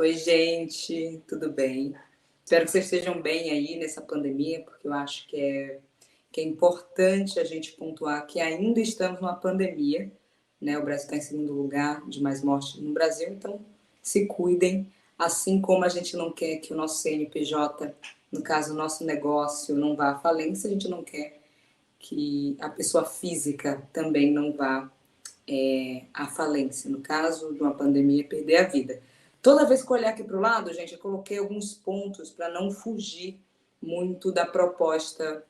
Oi, gente, tudo bem? Espero que vocês estejam bem aí nessa pandemia, porque eu acho que é importante a gente pontuar que ainda estamos numa pandemia, né? O Brasil está em segundo lugar de mais mortes no Brasil, então se cuidem, assim como a gente não quer que o nosso CNPJ, no caso, o nosso negócio, não vá à falência, a gente não quer que a pessoa física também não vá a falência, no caso de uma pandemia, perder a vida. Toda vez que eu olhar aqui para o lado, gente, eu coloquei alguns pontos para não fugir muito da proposta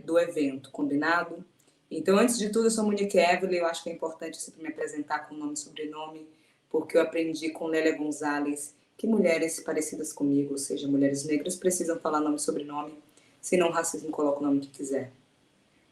do evento, combinado? Então, antes de tudo, eu sou Monique Evelyn, eu acho que é importante sempre me apresentar com nome e sobrenome, porque eu aprendi com Lélia Gonzalez que mulheres parecidas comigo, ou seja, mulheres negras, precisam falar nome e sobrenome, senão o racismo coloca o nome que quiser.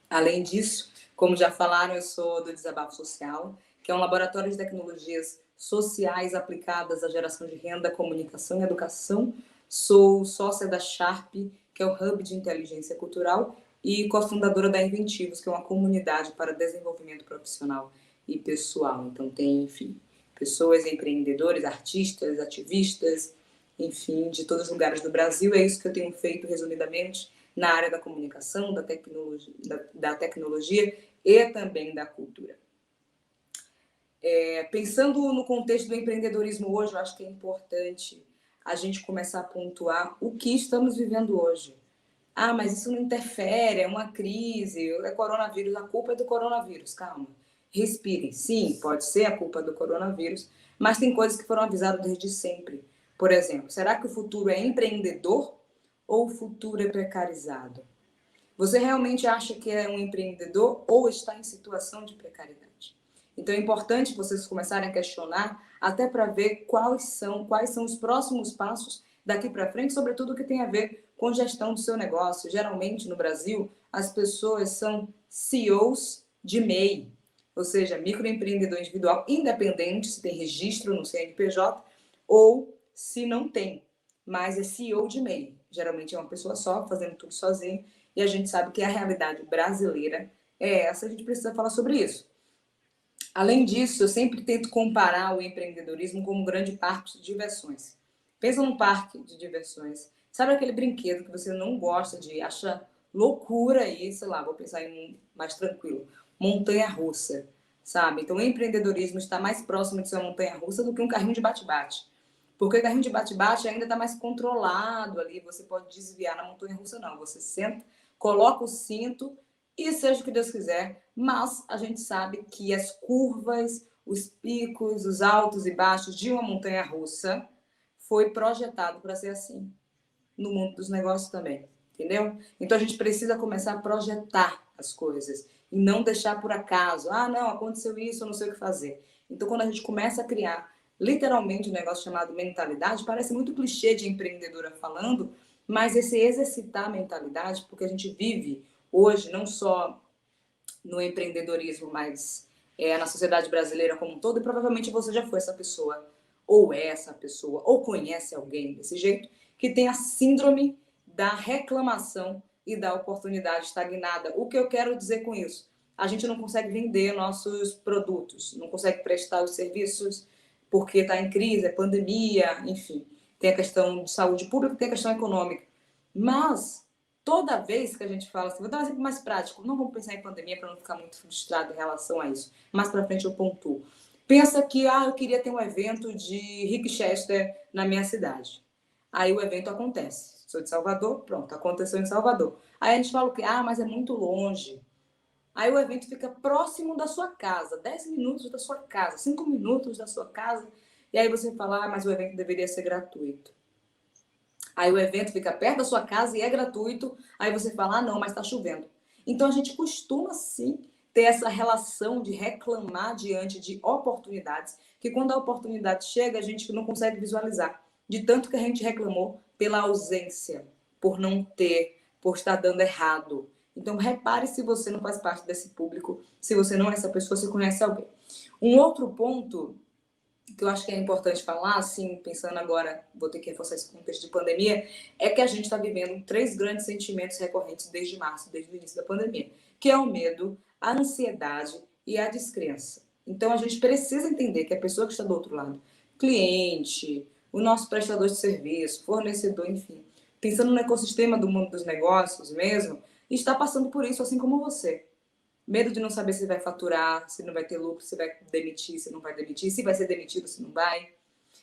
Além disso, como já falaram, eu sou do Desabafo Social, que é um laboratório de tecnologias sociais aplicadas à geração de renda, comunicação e educação. Sou sócia da Sharp, que é o Hub de Inteligência Cultural, e cofundadora da Inventivos, que é uma comunidade para desenvolvimento profissional e pessoal. Então tem, enfim, pessoas, empreendedores, artistas, ativistas, enfim, de todos os lugares do Brasil. É isso que eu tenho feito, resumidamente, na área da comunicação, da tecnologia e também da cultura. Pensando no contexto do empreendedorismo hoje, eu acho que é importante a gente começar a pontuar o que estamos vivendo hoje. Ah, mas isso não interfere, é uma crise, é coronavírus, a culpa é do coronavírus. Calma, respirem. Sim, pode ser a culpa do coronavírus, mas tem coisas que foram avisadas desde sempre. Por exemplo, será que o futuro é empreendedor ou o futuro é precarizado? Você realmente acha que é um empreendedor ou está em situação de precariedade? Então é importante vocês começarem a questionar até para ver quais são os próximos passos daqui para frente, sobretudo o que tem a ver com gestão do seu negócio. Geralmente no Brasil, as pessoas são CEOs de MEI, ou seja, microempreendedor individual independente, se tem registro no CNPJ ou se não tem, mas é CEO de MEI. Geralmente é uma pessoa só, fazendo tudo sozinho, e a gente sabe que a realidade brasileira é essa, a gente precisa falar sobre isso. Além disso, eu sempre tento comparar o empreendedorismo com um grande parque de diversões. Pensa num parque de diversões. Sabe aquele brinquedo que você não gosta de, acha loucura aí, sei lá, vou pensar em um mais tranquilo, montanha-russa, sabe? Então, o empreendedorismo está mais próximo de ser uma montanha-russa do que um carrinho de bate-bate. Porque o carrinho de bate-bate ainda está mais controlado ali, você pode desviar. Na montanha-russa não, você senta, coloca o cinto e seja o que Deus quiser, mas a gente sabe que as curvas, os picos, os altos e baixos de uma montanha-russa foi projetado para ser assim, no mundo dos negócios também, entendeu? Então a gente precisa começar a projetar as coisas e não deixar por acaso, ah, não, aconteceu isso, eu não sei o que fazer. Então quando a gente começa a criar literalmente um negócio chamado mentalidade, parece muito clichê de empreendedora falando, mas esse exercitar a mentalidade, porque a gente vive hoje não só no empreendedorismo, mas na sociedade brasileira como um todo, e provavelmente você já foi essa pessoa, ou é essa pessoa, ou conhece alguém desse jeito, que tem a síndrome da reclamação e da oportunidade estagnada. O que eu quero dizer com isso? A gente não consegue vender nossos produtos, não consegue prestar os serviços porque está em crise, é pandemia, enfim. Tem a questão de saúde pública, tem a questão econômica. Mas toda vez que a gente fala assim, vou dar um exemplo mais prático, não vamos pensar em pandemia para não ficar muito frustrado em relação a isso. Mais para frente eu pontuo. Pensa que, eu queria ter um evento de Rick Chester na minha cidade. Aí o evento acontece. Sou de Salvador, pronto, aconteceu em Salvador. Aí a gente fala o quê? Mas é muito longe. Aí o evento fica próximo da sua casa, 10 minutos da sua casa, 5 minutos da sua casa. E aí você fala, mas o evento deveria ser gratuito. Aí o evento fica perto da sua casa e é gratuito. Aí você fala, não, mas está chovendo. Então a gente costuma sim ter essa relação de reclamar diante de oportunidades, que quando a oportunidade chega, a gente não consegue visualizar. De tanto que a gente reclamou pela ausência, por não ter, por estar dando errado. Então repare se você não faz parte desse público, se você não é essa pessoa, se conhece alguém. Um outro ponto que eu acho que é importante falar, assim, pensando agora, vou ter que reforçar esse contexto de pandemia, é que a gente está vivendo 3 grandes sentimentos recorrentes desde março, desde o início da pandemia, que é o medo, a ansiedade e a descrença. Então, a gente precisa entender que a pessoa que está do outro lado, cliente, o nosso prestador de serviço, fornecedor, enfim, pensando no ecossistema do mundo dos negócios mesmo, está passando por isso, assim como você. Medo de não saber se vai faturar, se não vai ter lucro, se vai demitir, se não vai demitir, se vai ser demitido, se não vai.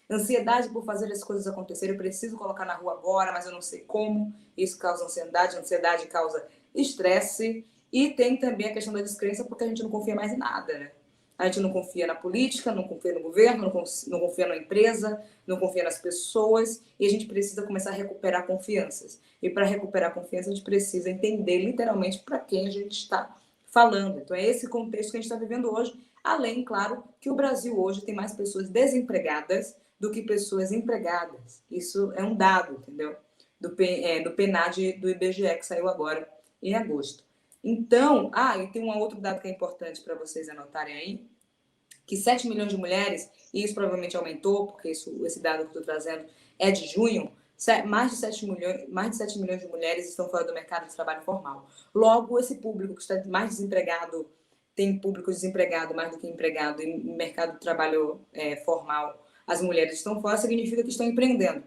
Ansiedade por fazer as coisas acontecerem. Eu preciso colocar na rua agora, mas eu não sei como. Isso causa ansiedade. Ansiedade causa estresse. E tem também a questão da descrença, porque a gente não confia mais em nada, né? A gente não confia na política, não confia no governo, não confia na empresa, não confia nas pessoas. E a gente precisa começar a recuperar confianças. E para recuperar confiança, a gente precisa entender literalmente para quem a gente está falando. Então é esse contexto que a gente está vivendo hoje. Além, claro, que o Brasil hoje tem mais pessoas desempregadas do que pessoas empregadas. Isso é um dado, entendeu? Do PNAD do IBGE, que saiu agora em agosto. Então, e tem um outro dado que é importante para vocês anotarem aí, que 7 milhões de mulheres, e isso provavelmente aumentou, porque esse dado que eu estou trazendo é de junho, mais de 7 milhões de mulheres estão fora do mercado de trabalho formal. Logo, esse público que está mais desempregado, tem público desempregado mais do que empregado em mercado de trabalho formal, as mulheres estão fora, significa que estão empreendendo.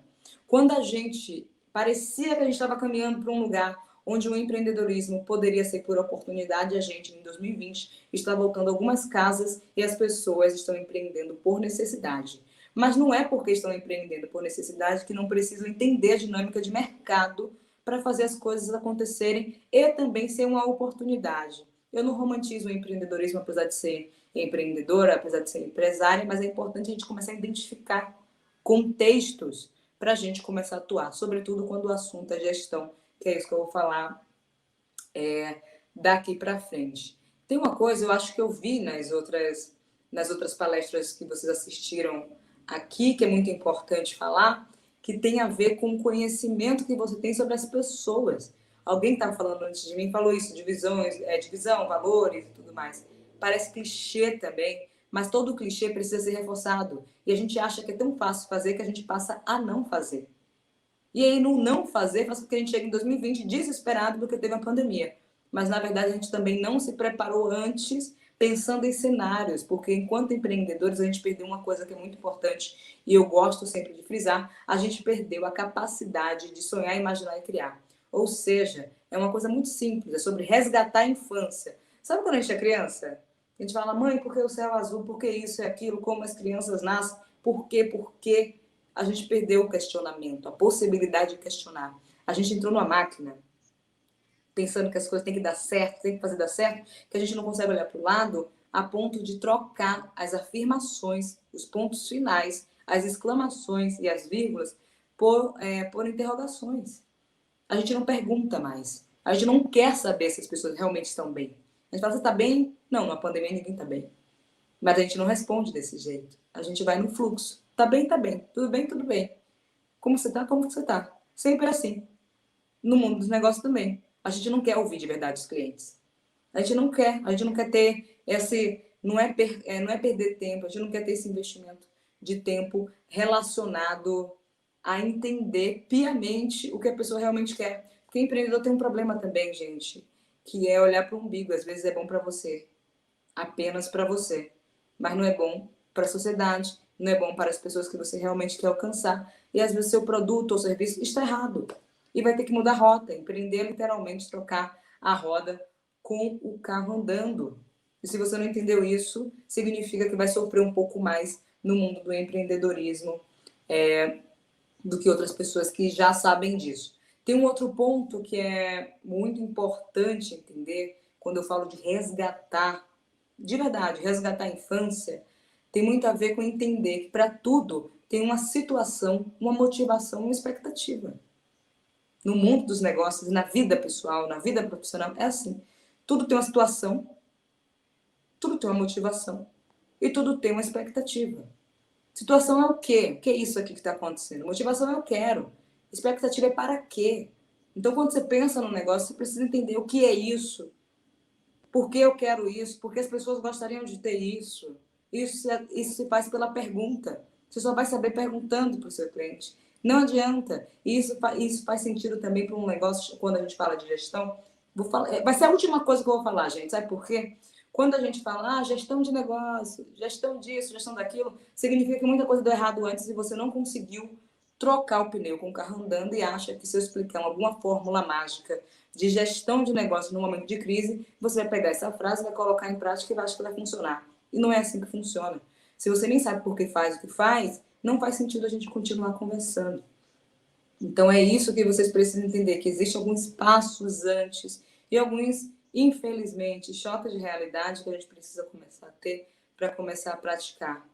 Quando a gente parecia que a gente estava caminhando para um lugar onde o empreendedorismo poderia ser por oportunidade, a gente, em 2020, está voltando algumas casas e as pessoas estão empreendendo por necessidade. Mas não é porque estão empreendendo por necessidade que não precisam entender a dinâmica de mercado para fazer as coisas acontecerem e também ser uma oportunidade. Eu não romantizo o empreendedorismo, apesar de ser empreendedora, apesar de ser empresária, mas é importante a gente começar a identificar contextos para a gente começar a atuar, sobretudo quando o assunto é gestão, que é isso que eu vou falar daqui para frente. Tem uma coisa, eu acho que eu vi nas outras palestras que vocês assistiram aqui, que é muito importante falar, que tem a ver com o conhecimento que você tem sobre as pessoas. Alguém estava falando antes de mim, falou isso, divisão, valores e tudo mais. Parece clichê também, mas todo clichê precisa ser reforçado. E a gente acha que é tão fácil fazer que a gente passa a não fazer. E aí, no não fazer, faz com que a gente chegue em 2020 desesperado porque teve a pandemia. Mas, na verdade, a gente também não se preparou antes pensando em cenários, porque enquanto empreendedores a gente perdeu uma coisa que é muito importante e eu gosto sempre de frisar, a gente perdeu a capacidade de sonhar, imaginar e criar. Ou seja, é uma coisa muito simples, é sobre resgatar a infância. Sabe quando a gente é criança? A gente fala, mãe, por que o céu é azul? Por que isso e aquilo? Como as crianças nascem? Por quê? Por quê? A gente perdeu o questionamento, a possibilidade de questionar. A gente entrou numa máquina pensando que as coisas têm que dar certo, tem que fazer dar certo, que a gente não consegue olhar para o lado a ponto de trocar as afirmações, os pontos finais, as exclamações e as vírgulas por interrogações. A gente não pergunta mais. A gente não quer saber se as pessoas realmente estão bem. A gente fala, você está bem? Não, na pandemia ninguém está bem. Mas a gente não responde desse jeito. A gente vai no fluxo. Tá bem, tá bem. Tudo bem, tudo bem. Como você tá? Como você tá? Sempre assim. No mundo dos negócios também. A gente não quer ouvir de verdade os clientes. A gente não quer ter esse... não é perder tempo, a gente não quer ter esse investimento de tempo relacionado a entender piamente o que a pessoa realmente quer. Porque o empreendedor tem um problema também, gente, que é olhar para o umbigo. Às vezes é bom para você, apenas para você, mas não é bom para a sociedade, não é bom para as pessoas que você realmente quer alcançar. E às vezes seu produto ou serviço está errado. E vai ter que mudar a rota, empreender literalmente, trocar a roda com o carro andando. E se você não entendeu isso, significa que vai sofrer um pouco mais no mundo do empreendedorismo do que outras pessoas que já sabem disso. Tem um outro ponto que é muito importante entender quando eu falo de resgatar, de verdade, resgatar a infância, tem muito a ver com entender que para tudo tem uma situação, uma motivação, uma expectativa. No mundo dos negócios, na vida pessoal, na vida profissional, é assim. Tudo tem uma situação, tudo tem uma motivação e tudo tem uma expectativa. Situação é o quê? O que é isso aqui que está acontecendo? Motivação é eu quero. Expectativa é para quê? Então, quando você pensa no negócio, você precisa entender o que é isso. Por que eu quero isso? Por que as pessoas gostariam de ter isso? Isso se faz pela pergunta. Você só vai saber perguntando para o seu cliente. Não adianta. E isso faz sentido também para um negócio, quando a gente fala de gestão. Vai ser a última coisa que eu vou falar, gente. Sabe por quê? Quando a gente fala, gestão de negócio, gestão disso, gestão daquilo, significa que muita coisa deu errado antes e você não conseguiu trocar o pneu com o carro andando e acha que se eu explicar alguma fórmula mágica de gestão de negócio no momento de crise, você vai pegar essa frase, vai colocar em prática e vai achar que vai funcionar. E não é assim que funciona. Se você nem sabe por que faz o que faz, não faz sentido a gente continuar conversando. Então é isso que vocês precisam entender, que existem alguns passos antes e alguns, infelizmente, choques de realidade que a gente precisa começar a ter para começar a praticar.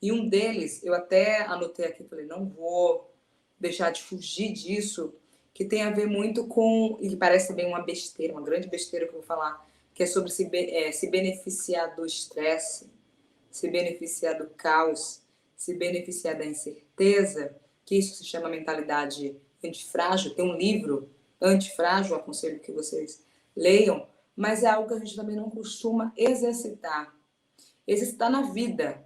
E um deles, eu até anotei aqui, falei, não vou deixar de fugir disso, que tem a ver muito com, e que parece bem uma besteira, uma grande besteira que eu vou falar, que é sobre se beneficiar do estresse, se beneficiar do caos, se beneficiar da incerteza, que isso se chama mentalidade antifrágil. Tem um livro, Antifrágil, aconselho que vocês leiam, mas é algo que a gente também não costuma exercitar. Exercitar na vida.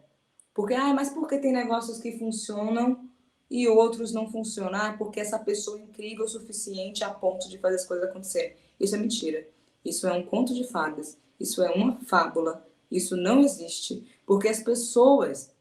Porque, mas por que tem negócios que funcionam e outros não funcionam? Porque essa pessoa é incrível o suficiente a ponto de fazer as coisas acontecerem. Isso é mentira. Isso é um conto de fadas. Isso é uma fábula. Isso não existe. Porque as pessoas,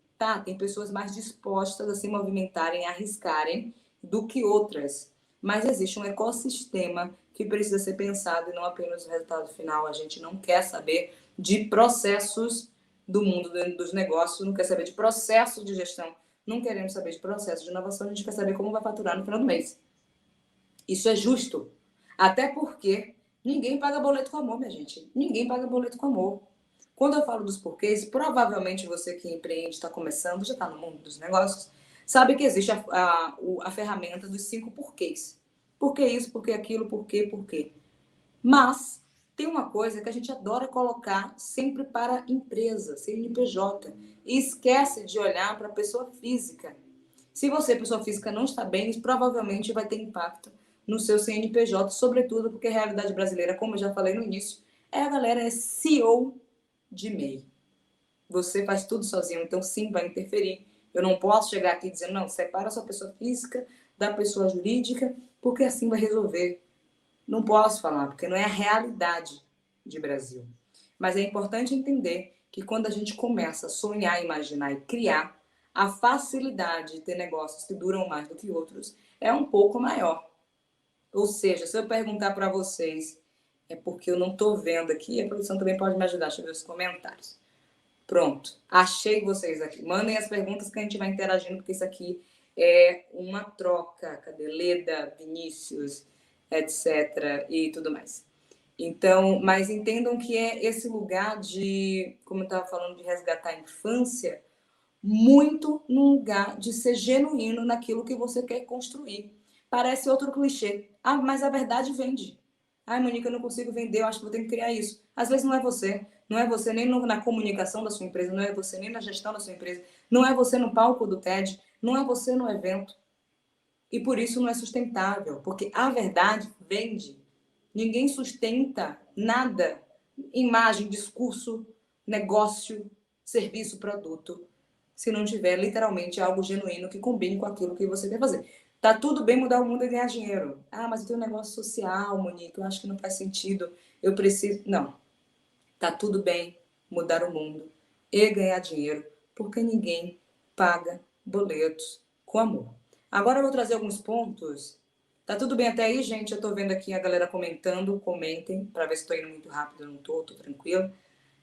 tem pessoas mais dispostas a se movimentarem, a arriscarem do que outras. Mas existe um ecossistema que precisa ser pensado e não apenas o resultado final. A gente não quer saber de processos do mundo dos negócios, não quer saber de processo de gestão, não queremos saber de processo de inovação, a gente quer saber como vai faturar no final do mês. Isso é justo. Até porque ninguém paga boleto com amor, minha gente. Ninguém paga boleto com amor. Quando eu falo dos porquês, provavelmente você que empreende, está começando, já está no mundo dos negócios, sabe que existe a ferramenta dos 5 porquês. Por que isso, por que aquilo, por quê? Mas tem uma coisa que a gente adora colocar sempre para empresa, CNPJ, e esquece de olhar para a pessoa física. Se você, pessoa física, não está bem, isso provavelmente vai ter impacto no seu CNPJ, sobretudo porque a realidade brasileira, como eu já falei no início, a galera é CEO de MEI. Você faz tudo sozinho, então sim, vai interferir. Eu não posso chegar aqui dizendo, não, separa a sua pessoa física da pessoa jurídica, porque assim vai resolver. Não posso falar, porque não é a realidade de Brasil. Mas é importante entender que quando a gente começa a sonhar, imaginar e criar, a facilidade de ter negócios que duram mais do que outros é um pouco maior. Ou seja, se eu perguntar para vocês, é porque eu não estou vendo aqui, a produção também pode me ajudar, deixa eu ver os comentários. Pronto, achei vocês aqui. Mandem as perguntas que a gente vai interagindo, porque isso aqui é uma troca. Cadê Leda, Vinícius, etc. e tudo mais. Então, mas entendam que é esse lugar de, como eu estava falando, de resgatar a infância, muito num lugar de ser genuíno naquilo que você quer construir. Parece outro clichê. Mas a verdade vende. Monique, eu não consigo vender, eu acho que vou ter que criar isso. Às vezes não é você. Não é você nem na comunicação da sua empresa, não é você nem na gestão da sua empresa, não é você no palco do TED, não é você no evento. E por isso não é sustentável, porque a verdade vende. Ninguém sustenta nada, imagem, discurso, negócio, serviço, produto, se não tiver literalmente algo genuíno que combine com aquilo que você quer fazer. Tá tudo bem mudar o mundo e ganhar dinheiro. Mas eu tenho um negócio social, Monique, eu acho que não faz sentido. Eu preciso. Não. Tá tudo bem mudar o mundo e ganhar dinheiro, porque ninguém paga boletos com amor. Agora eu vou trazer alguns pontos. Tá tudo bem até aí, gente? Eu tô vendo aqui a galera comentando. Comentem para ver se tô indo muito rápido. Eu não tô tranquilo.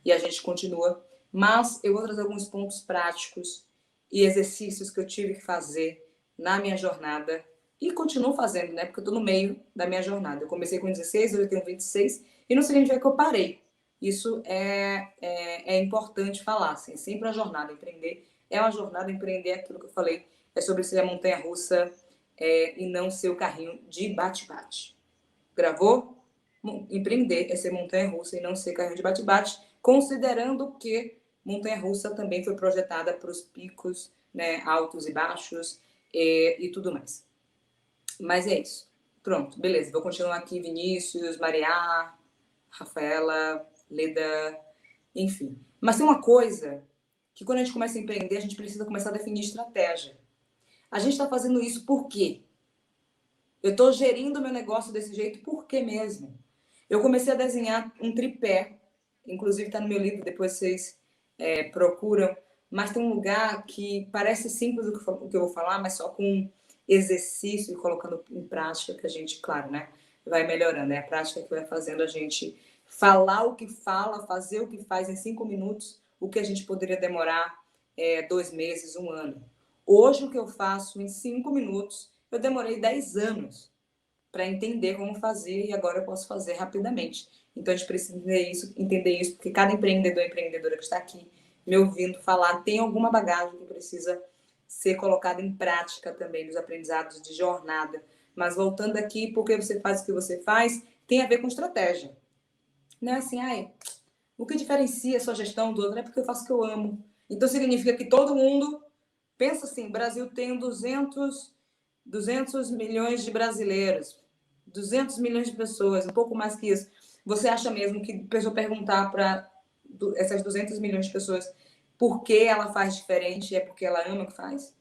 E a gente continua. Mas eu vou trazer alguns pontos práticos e exercícios que eu tive que fazer na minha jornada e continuo fazendo, né? Porque eu tô no meio da minha jornada. Eu comecei com 16, hoje eu tenho 26 e não significa que eu parei. Isso é importante falar, assim, sempre a jornada. Empreender é uma jornada, empreender é aquilo que eu falei, é sobre ser a montanha-russa e não ser o carrinho de bate-bate. Gravou? Empreender é ser montanha-russa e não ser carrinho de bate-bate, considerando que montanha-russa também foi projetada para os picos, né, altos e baixos e tudo mais. Mas é isso. Pronto, beleza. Vou continuar aqui, Vinícius, Maria, Rafaela, Leda, enfim. Mas tem uma coisa que quando a gente começa a empreender, a gente precisa começar a definir estratégia. A gente está fazendo isso por quê? Eu estou gerindo meu negócio desse jeito por quê mesmo? Eu comecei a desenhar um tripé inclusive está no meu livro, depois vocês procuram, mas tem um lugar que parece simples o que eu vou falar, mas só com exercício e colocando em prática que a gente, claro, né, vai melhorando. É a prática que vai fazendo a gente falar o que fala, fazer o que faz em 5 minutos, o que a gente poderia demorar 2 meses, 1 ano. Hoje, o que eu faço em 5 minutos, eu demorei 10 anos para entender como fazer e agora eu posso fazer rapidamente. Então, a gente precisa entender isso, porque cada empreendedor e empreendedora que está aqui me ouvindo falar tem alguma bagagem que precisa ser colocada em prática também nos aprendizados de jornada. Mas voltando aqui, porque você faz o que você faz, tem a ver com estratégia. Não é assim, o que diferencia a sua gestão do outro é porque eu faço o que eu amo. Então, significa que todo mundo pensa assim, o Brasil tem 200 milhões de brasileiros, 200 milhões de pessoas, um pouco mais que isso. Você acha mesmo que a pessoa perguntar para essas 200 milhões de pessoas por que ela faz diferente é porque ela ama o que faz?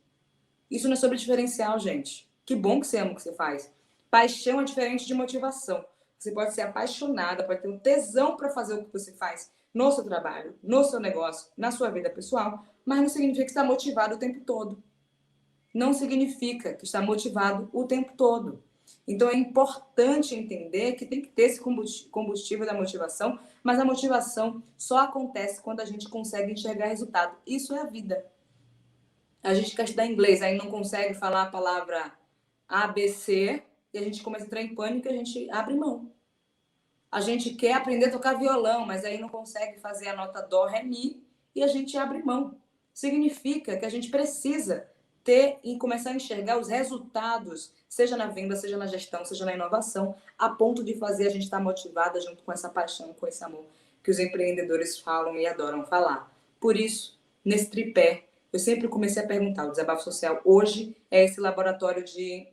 Isso não é sobre diferencial, gente. Que bom que você ama o que você faz. Paixão é diferente de motivação. Você pode ser apaixonada, pode ter um tesão para fazer o que você faz no seu trabalho, no seu negócio, na sua vida pessoal, mas não significa que está motivado o tempo todo. Não significa que está motivado o tempo todo. Então é importante entender que tem que ter esse combustível da motivação, mas a motivação só acontece quando a gente consegue enxergar resultado. Isso é a vida. A gente quer estudar inglês, aí não consegue falar a palavra A, B, C, e a gente começa a entrar em pânico e a gente abre mão. A gente quer aprender a tocar violão, mas aí não consegue fazer a nota Dó, Ré, Mi, e a gente abre mão. Significa que a gente precisa ter e começar a enxergar os resultados, seja na venda, seja na gestão, seja na inovação, a ponto de fazer a gente estar motivada junto com essa paixão, com esse amor que os empreendedores falam e adoram falar. Por isso, nesse tripé, eu sempre comecei a perguntar, o Desabafo Social hoje é esse laboratório de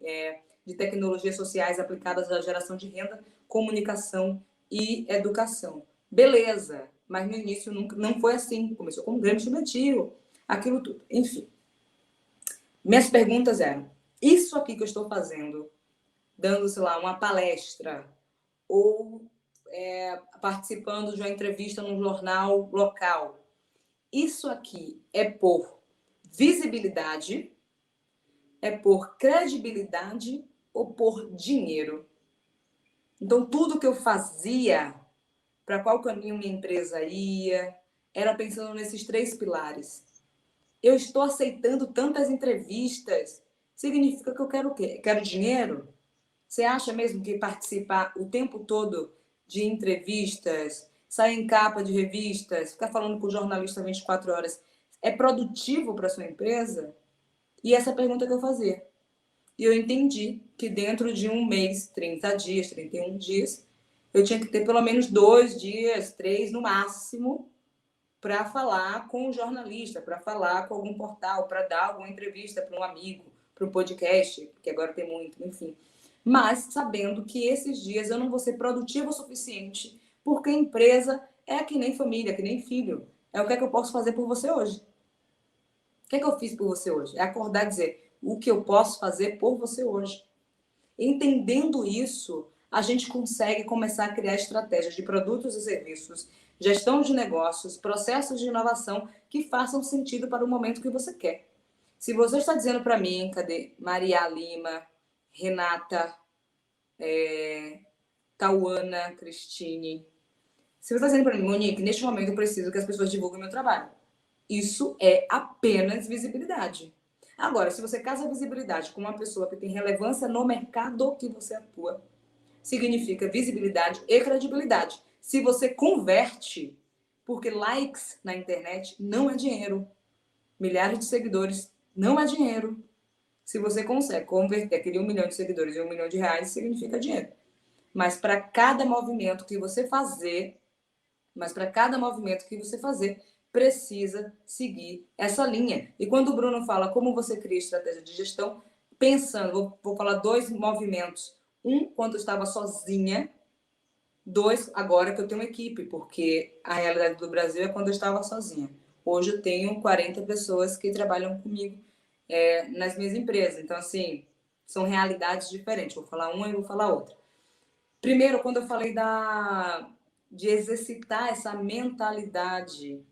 tecnologias sociais aplicadas à geração de renda, comunicação e educação. Beleza, mas no início não foi assim. Começou como um grande estudantil, aquilo tudo. Enfim, minhas perguntas eram, isso aqui que eu estou fazendo, dando, sei lá, uma palestra ou participando de uma entrevista num jornal local, isso aqui é por visibilidade, é por credibilidade ou por dinheiro? Então, tudo que eu fazia, para qual caminho minha empresa ia, era pensando nesses 3 pilares. Eu estou aceitando tantas entrevistas, significa que eu quero o quê? Quero dinheiro? Você acha mesmo que participar o tempo todo de entrevistas, sair em capa de revistas, ficar falando com o jornalista 24 horas, é produtivo para sua empresa? E essa é a pergunta que eu fazia. E eu entendi que dentro de um mês, 30 dias, 31 dias, eu tinha que ter pelo menos 2 dias, 3 no máximo, para falar com o jornalista, para falar com algum portal, para dar alguma entrevista para um amigo, para um podcast, que agora tem muito, enfim. Mas sabendo que esses dias eu não vou ser produtivo o suficiente, porque a empresa é que nem família, que nem filho. É o que é que eu posso fazer por você hoje? O que é que eu fiz por você hoje? É acordar e dizer o que eu posso fazer por você hoje. Entendendo isso, a gente consegue começar a criar estratégias de produtos e serviços, gestão de negócios, processos de inovação que façam sentido para o momento que você quer. Se você está dizendo para mim, cadê? Maria Lima, Renata, Cauana, Cristine. Se você está dizendo para mim, Monique, neste momento eu preciso que as pessoas divulguem meu trabalho. Isso é apenas visibilidade. Agora, se você casa a visibilidade com uma pessoa que tem relevância no mercado que você atua, significa visibilidade e credibilidade. Se você converte, porque likes na internet não é dinheiro, milhares de seguidores não é dinheiro. Se você consegue converter aquele 1 milhão de seguidores em 1 milhão de reais, significa dinheiro. Mas para cada movimento que você fazer, precisa seguir essa linha. E quando o Bruno fala como você cria estratégia de gestão, pensando, vou falar 2 movimentos. Um, quando eu estava sozinha. 2, agora que eu tenho uma equipe, porque a realidade do Brasil é quando eu estava sozinha. Hoje eu tenho 40 pessoas que trabalham comigo nas minhas empresas. Então, assim, são realidades diferentes. Vou falar uma e vou falar outra. Primeiro, quando eu falei de exercitar essa mentalidade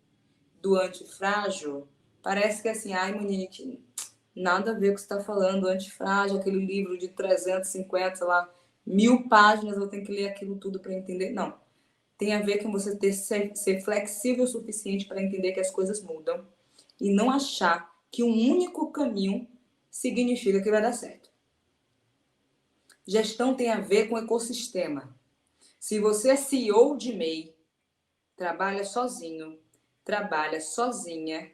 do antifrágil, parece que assim, ai, Monique, nada a ver com o que você está falando, antifrágil, aquele livro de 350, sei lá, 1000 páginas, eu tenho que ler aquilo tudo para entender. Não. Tem a ver com você ser flexível o suficiente para entender que as coisas mudam e não achar que um único caminho significa que vai dar certo. Gestão tem a ver com ecossistema. Se você é CEO de MEI, trabalha sozinho, trabalha sozinha,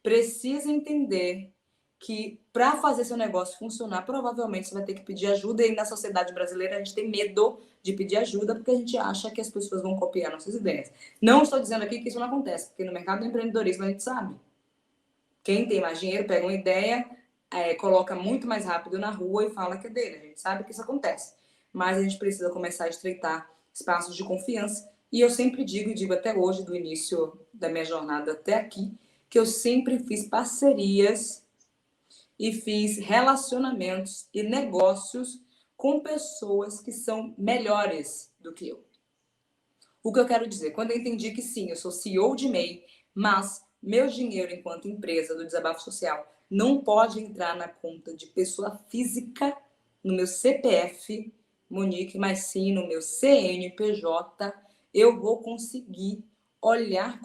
precisa entender que para fazer seu negócio funcionar, provavelmente você vai ter que pedir ajuda. E na sociedade brasileira a gente tem medo de pedir ajuda porque a gente acha que as pessoas vão copiar nossas ideias. Não estou dizendo aqui que isso não acontece, porque no mercado do empreendedorismo a gente sabe. Quem tem mais dinheiro pega uma ideia, coloca muito mais rápido na rua e fala que é dele. A gente sabe que isso acontece. Mas a gente precisa começar a estreitar espaços de confiança. E eu sempre digo, e digo até hoje, do início da minha jornada até aqui, que eu sempre fiz parcerias e fiz relacionamentos e negócios com pessoas que são melhores do que eu. O que eu quero dizer? Quando eu entendi que sim, eu sou CEO de MEI, mas meu dinheiro enquanto empresa do Desabafo Social não pode entrar na conta de pessoa física, no meu CPF, Monique, mas sim no meu CNPJ, eu vou conseguir olhar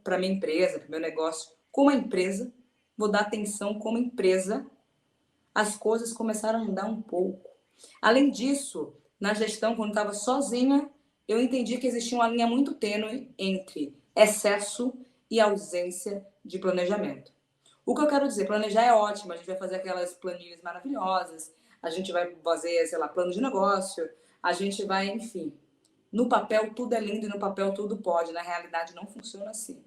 para minha empresa, para o meu negócio, como uma empresa, vou dar atenção como empresa, as coisas começaram a mudar um pouco. Além disso, na gestão, quando estava sozinha, eu entendi que existia uma linha muito tênue entre excesso e ausência de planejamento. O que eu quero dizer, planejar é ótimo, a gente vai fazer aquelas planilhas maravilhosas, a gente vai fazer, sei lá, plano de negócio, a gente vai, enfim. No papel tudo é lindo e no papel tudo pode, na realidade não funciona assim.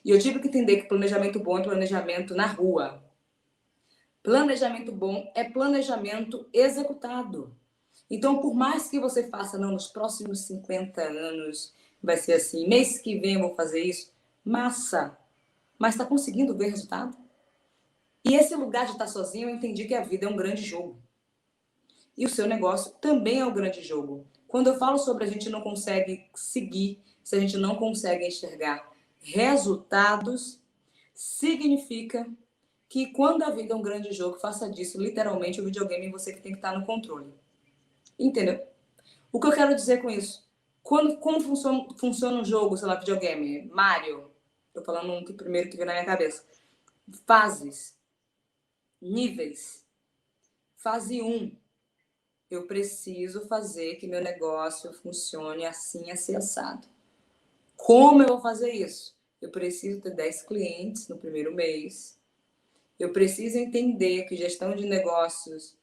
E eu tive que entender que planejamento bom é planejamento na rua. Planejamento bom é planejamento executado. Então, por mais que você faça, não, nos próximos 50 anos vai ser assim, mês que vem eu vou fazer isso, massa. Mas está conseguindo ver resultado? E esse lugar de estar sozinho, eu entendi que a vida é um grande jogo. E o seu negócio também é um grande jogo. Quando eu falo sobre a gente não consegue seguir, se a gente não consegue enxergar resultados, significa que quando a vida é um grande jogo, faça disso literalmente o videogame e você que tem que estar no controle. Entendeu? O que eu quero dizer com isso? Como funciona um jogo, sei lá, videogame? Mario. Tô falando um que primeiro que veio na minha cabeça. Fases. Níveis. Fase 1. Eu preciso fazer que meu negócio funcione assim, assim, assado. Como eu vou fazer isso? Eu preciso ter 10 clientes no primeiro mês. Eu preciso entender que gestão de negócios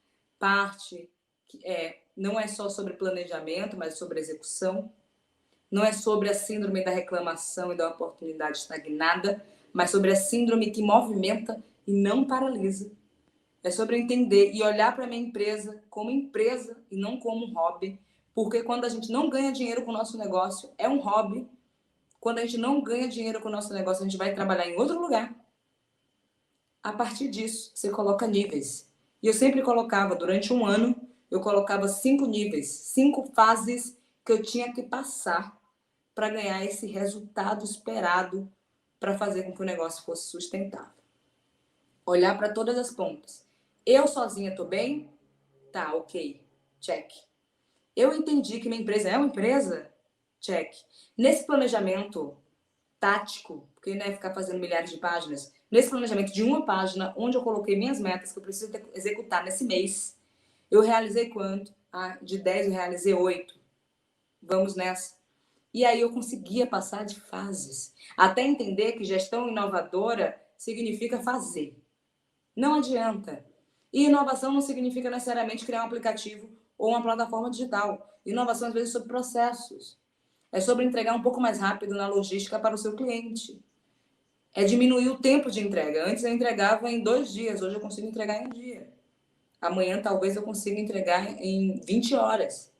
não é só sobre planejamento, mas sobre execução. Não é sobre a síndrome da reclamação e da oportunidade estagnada, mas sobre a síndrome que movimenta e não paralisa. É sobre entender e olhar para a minha empresa como empresa e não como um hobby. Porque quando a gente não ganha dinheiro com o nosso negócio, é um hobby. Quando a gente não ganha dinheiro com o nosso negócio, a gente vai trabalhar em outro lugar. A partir disso, você coloca níveis. E eu sempre colocava, durante um ano, eu colocava 5 níveis, 5 fases que eu tinha que passar para ganhar esse resultado esperado para fazer com que o negócio fosse sustentável. Olhar para todas as pontas. Eu sozinha estou bem? Tá, ok. Check. Eu entendi que minha empresa é uma empresa? Check. Nesse planejamento tático, porque não é ficar fazendo milhares de páginas, nesse planejamento de uma página, onde eu coloquei minhas metas que eu preciso executar nesse mês, eu realizei quanto? De 10 eu realizei 8. Vamos nessa. E aí eu conseguia passar de fases, até entender que gestão inovadora significa fazer. Não adianta. E inovação não significa necessariamente criar um aplicativo ou uma plataforma digital. Inovação, às vezes, é sobre processos. É sobre entregar um pouco mais rápido na logística para o seu cliente. É diminuir o tempo de entrega. Antes eu entregava em 2 dias, hoje eu consigo entregar em 1 dia. Amanhã talvez eu consiga entregar em 20 horas.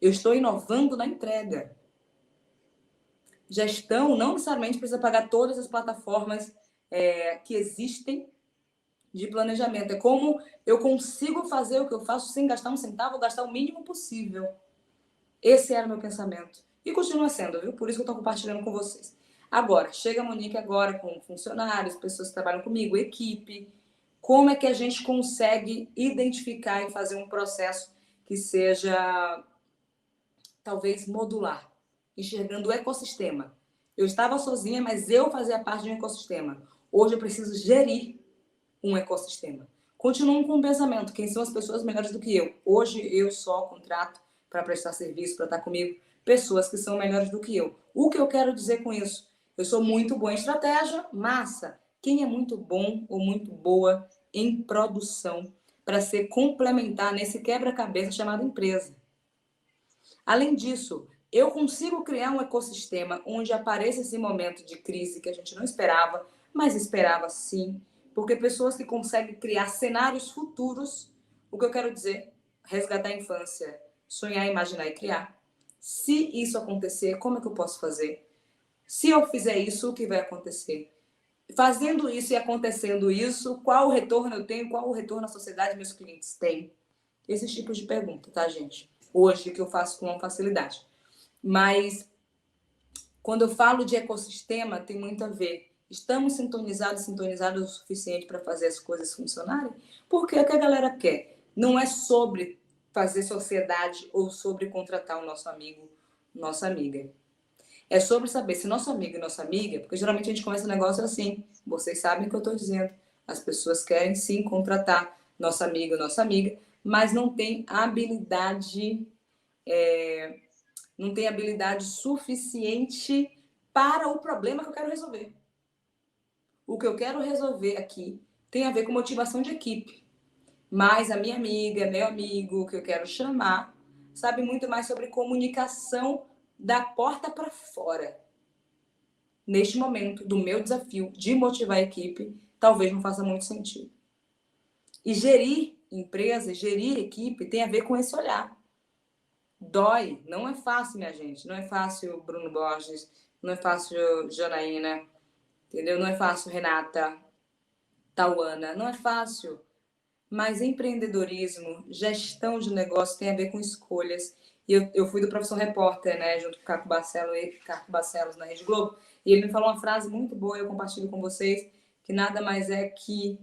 Eu estou inovando na entrega. Gestão não necessariamente precisa pagar todas as plataformas que existem de planejamento. É como eu consigo fazer o que eu faço sem gastar um centavo, ou gastar o mínimo possível. Esse era o meu pensamento. E continua sendo, viu? Por isso que eu estou compartilhando com vocês. Agora, chega a Monique agora com funcionários, pessoas que trabalham comigo, equipe. Como é que a gente consegue identificar e fazer um processo que seja, talvez, modular, enxergando o ecossistema? Eu estava sozinha, mas eu fazia parte de um ecossistema. Hoje eu preciso gerir um ecossistema. Continuam com o pensamento, quem são as pessoas melhores do que eu? Hoje eu só contrato para prestar serviço, para estar comigo, pessoas que são melhores do que eu. O que eu quero dizer com isso? Eu sou muito boa em estratégia, massa. Quem é muito bom ou muito boa em produção para ser complementar nesse quebra-cabeça chamado empresa? Além disso, eu consigo criar um ecossistema onde apareça esse momento de crise que a gente não esperava, mas esperava sim, porque pessoas que conseguem criar cenários futuros, o que eu quero dizer, resgatar a infância, sonhar, imaginar e criar. Se isso acontecer, como é que eu posso fazer? Se eu fizer isso, o que vai acontecer? Fazendo isso e acontecendo isso, qual o retorno eu tenho? Qual o retorno a sociedade meus clientes têm? Esses tipos de pergunta, tá, gente? Hoje que eu faço com facilidade. Mas quando eu falo de ecossistema, tem muito a ver. Estamos sintonizados o suficiente para fazer as coisas funcionarem? Porque o que a galera quer não é sobre fazer sociedade ou sobre contratar o nosso amigo, nossa amiga. É sobre saber se nosso amigo e nossa amiga, porque geralmente a gente começa o negócio assim, vocês sabem o que eu estou dizendo. As pessoas querem sim contratar nosso amigo, nossa amiga, mas não tem habilidade, não tem habilidade suficiente para o problema que eu quero resolver. O que eu quero resolver aqui tem a ver com motivação de equipe. Mas a minha amiga, meu amigo, que eu quero chamar, sabe muito mais sobre comunicação da porta para fora. Neste momento do meu desafio de motivar a equipe, talvez não faça muito sentido. E gerir empresa, gerir equipe tem a ver com esse olhar. Dói, não é fácil, minha gente. Não é fácil, Bruno Borges, não é fácil, Janaína, entendeu? Não é fácil, Renata, Tauana, não é fácil. Mas empreendedorismo, gestão de negócio tem a ver com escolhas. E eu fui do Profissão Repórter, né, junto com o Caco Barcelos na Rede Globo, e ele me falou uma frase muito boa, eu compartilho com vocês, que nada mais é que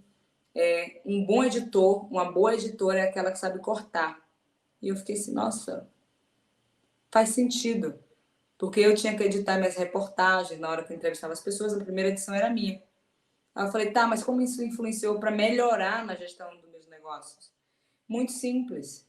um bom editor, uma boa editora é aquela que sabe cortar. E eu fiquei assim, nossa, faz sentido. Porque eu tinha que editar minhas reportagens na hora que eu entrevistava as pessoas, a primeira edição era minha. Aí eu falei, tá, mas como isso influenciou para melhorar na gestão dos meus negócios? Muito simples.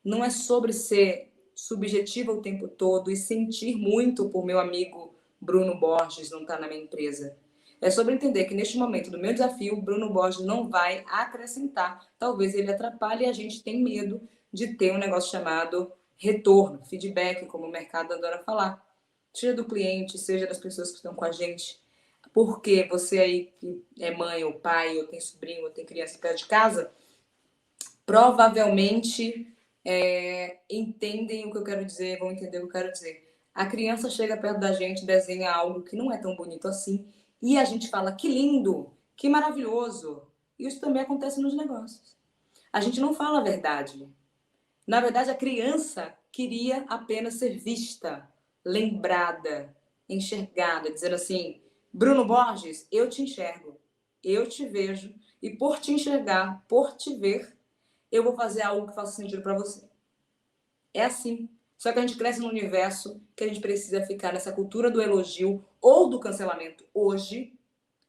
Não é sobre ser subjetiva o tempo todo e sentir muito por meu amigo Bruno Borges não estar na minha empresa. É sobre entender que neste momento do meu desafio, o Bruno Borges não vai acrescentar. Talvez ele atrapalhe e a gente tem medo de ter um negócio chamado retorno, feedback, como o mercado adora falar. Seja do cliente, seja das pessoas que estão com a gente. Porque você aí que é mãe ou pai, ou tem sobrinho, ou tem criança perto de casa, provavelmente entendem o que eu quero dizer, vão entender o que eu quero dizer. A criança chega perto da gente, desenha algo que não é tão bonito assim, e a gente fala que lindo, que maravilhoso. Isso também acontece nos negócios. A gente não fala a verdade. Na verdade, a criança queria apenas ser vista, lembrada, enxergada, dizendo assim: Bruno Borges, eu te enxergo, eu te vejo, e por te enxergar, por te ver, eu vou fazer algo que faça sentido para você. É assim. Só que a gente cresce num universo que a gente precisa ficar nessa cultura do elogio ou do cancelamento hoje,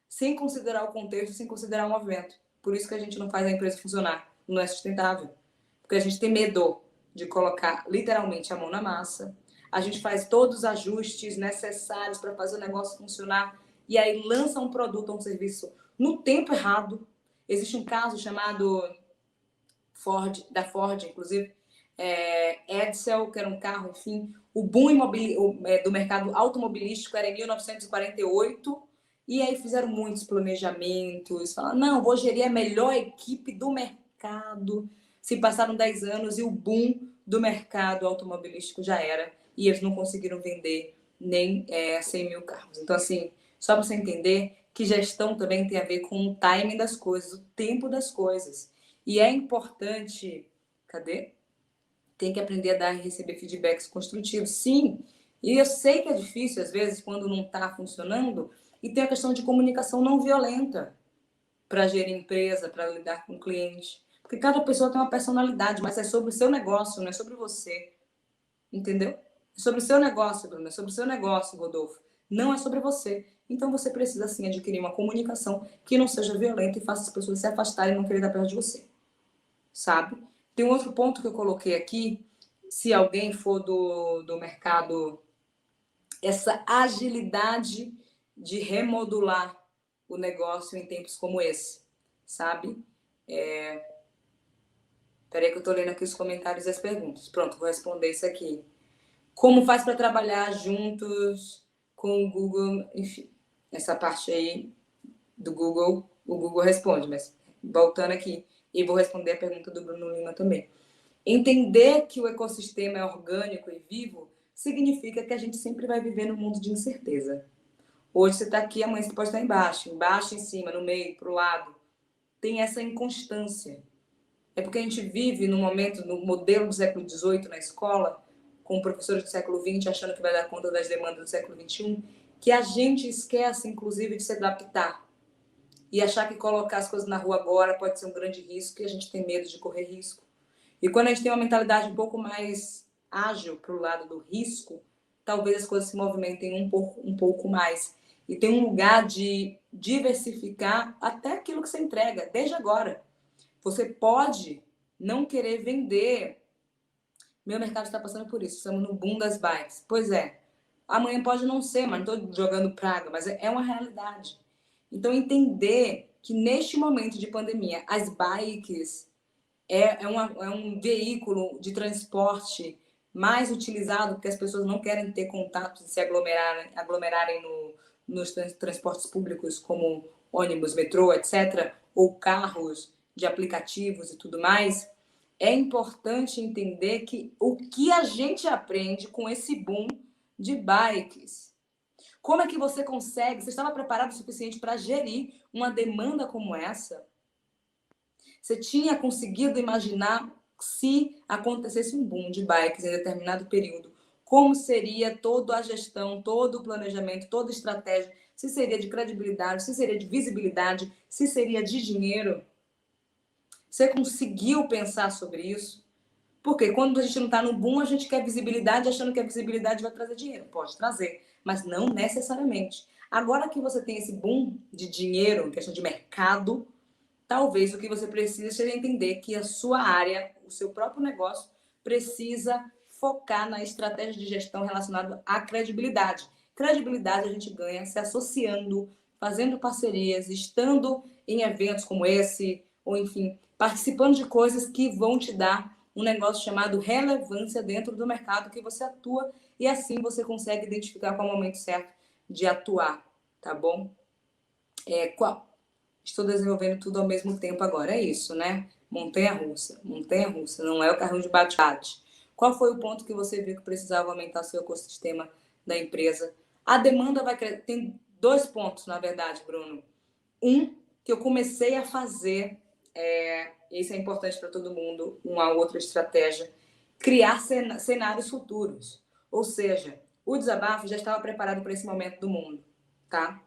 sem considerar o contexto, sem considerar o movimento. Por isso que a gente não faz a empresa funcionar. Não é sustentável. Porque a gente tem medo de colocar literalmente a mão na massa. A gente faz todos os ajustes necessários para fazer o negócio funcionar e aí lança um produto ou um serviço no tempo errado. Existe um caso chamado Ford, da Ford, inclusive, Edsel, que era um carro, enfim. O boom do mercado automobilístico era em 1948, e aí fizeram muitos planejamentos, falaram, não, vou gerir a melhor equipe do mercado. Se passaram 10 anos e o boom do mercado automobilístico já era, e eles não conseguiram vender nem 100 mil carros. Então, assim, só para você entender que gestão também tem a ver com o timing das coisas, o tempo das coisas. E é importante, cadê? tem que aprender a dar e receber feedbacks construtivos, sim. E eu sei que é difícil, às vezes, quando não está funcionando, e tem a questão de comunicação não violenta para gerir empresa, para lidar com cliente. Porque cada pessoa tem uma personalidade, mas é sobre o seu negócio, não é sobre você. Entendeu? É sobre o seu negócio, Bruno, é sobre o seu negócio, Rodolfo. Não é sobre você. Então você precisa, sim, adquirir uma comunicação que não seja violenta e faça as pessoas se afastarem e não querer dar perto de você. Sabe? Tem um outro ponto que eu coloquei aqui. Se alguém for do mercado, essa agilidade de remodular o negócio em tempos como esse, sabe? Peraí que eu tô lendo aqui os comentários e as perguntas. Pronto, vou responder isso aqui. Como faz para trabalhar juntos com o Google? Enfim, essa parte aí do Google, o Google responde, mas voltando aqui, e vou responder a pergunta do Bruno Lima também. Entender que o ecossistema é orgânico e vivo significa que a gente sempre vai viver num mundo de incerteza. Hoje você está aqui, amanhã você pode estar embaixo, em cima, no meio, para o lado. Tem essa inconstância. É porque a gente vive no momento, no modelo do século XVIII na escola, com professores do século XX achando que vai dar conta das demandas do século XXI, que a gente esquece, inclusive, de se adaptar. E achar que colocar as coisas na rua agora pode ser um grande risco e a gente tem medo de correr risco. E quando a gente tem uma mentalidade um pouco mais ágil para o lado do risco, talvez as coisas se movimentem um pouco mais. E tem um lugar de diversificar até aquilo que você entrega, desde agora. Você pode não querer vender. Meu mercado está passando por isso. Estamos no boom das bikes. Pois é. Amanhã pode não ser, mas não estou jogando praga, mas é uma realidade. Então, entender que neste momento de pandemia, as bikes é um veículo de transporte mais utilizado, porque as pessoas não querem ter contato, se aglomerarem nos transportes públicos, como ônibus, metrô, etc., ou carros de aplicativos e tudo mais. É importante entender que o que a gente aprende com esse boom de bikes. Como é que você consegue? Você estava preparado o suficiente para gerir uma demanda como essa? Você tinha conseguido imaginar se acontecesse um boom de bikes em determinado período? Como seria toda a gestão, todo o planejamento, toda a estratégia? Se seria de credibilidade, se seria de visibilidade, se seria de dinheiro? Você conseguiu pensar sobre isso? Porque quando a gente não está no boom, a gente quer visibilidade, achando que a visibilidade vai trazer dinheiro. Pode trazer, mas não necessariamente. Agora que você tem esse boom de dinheiro, em questão de mercado, talvez o que você precisa seja entender que a sua área, o seu próprio negócio, precisa focar na estratégia de gestão relacionada à credibilidade. Credibilidade a gente ganha se associando, fazendo parcerias, estando em eventos como esse, ou enfim, participando de coisas que vão te dar um negócio chamado relevância dentro do mercado que você atua, e assim você consegue identificar qual é o momento certo de atuar, tá bom? Estou desenvolvendo tudo ao mesmo tempo agora, é isso, né? Montanha-russa, não é o carrinho de bate-bate. Qual foi o ponto que você viu que precisava aumentar seu ecossistema da empresa? A demanda vai crescer. Tem dois pontos, na verdade, Bruno. Um, que eu comecei a fazer, isso é importante para todo mundo, uma outra estratégia, criar cenários futuros. Ou seja, o desabafo já estava preparado para esse momento do mundo, tá?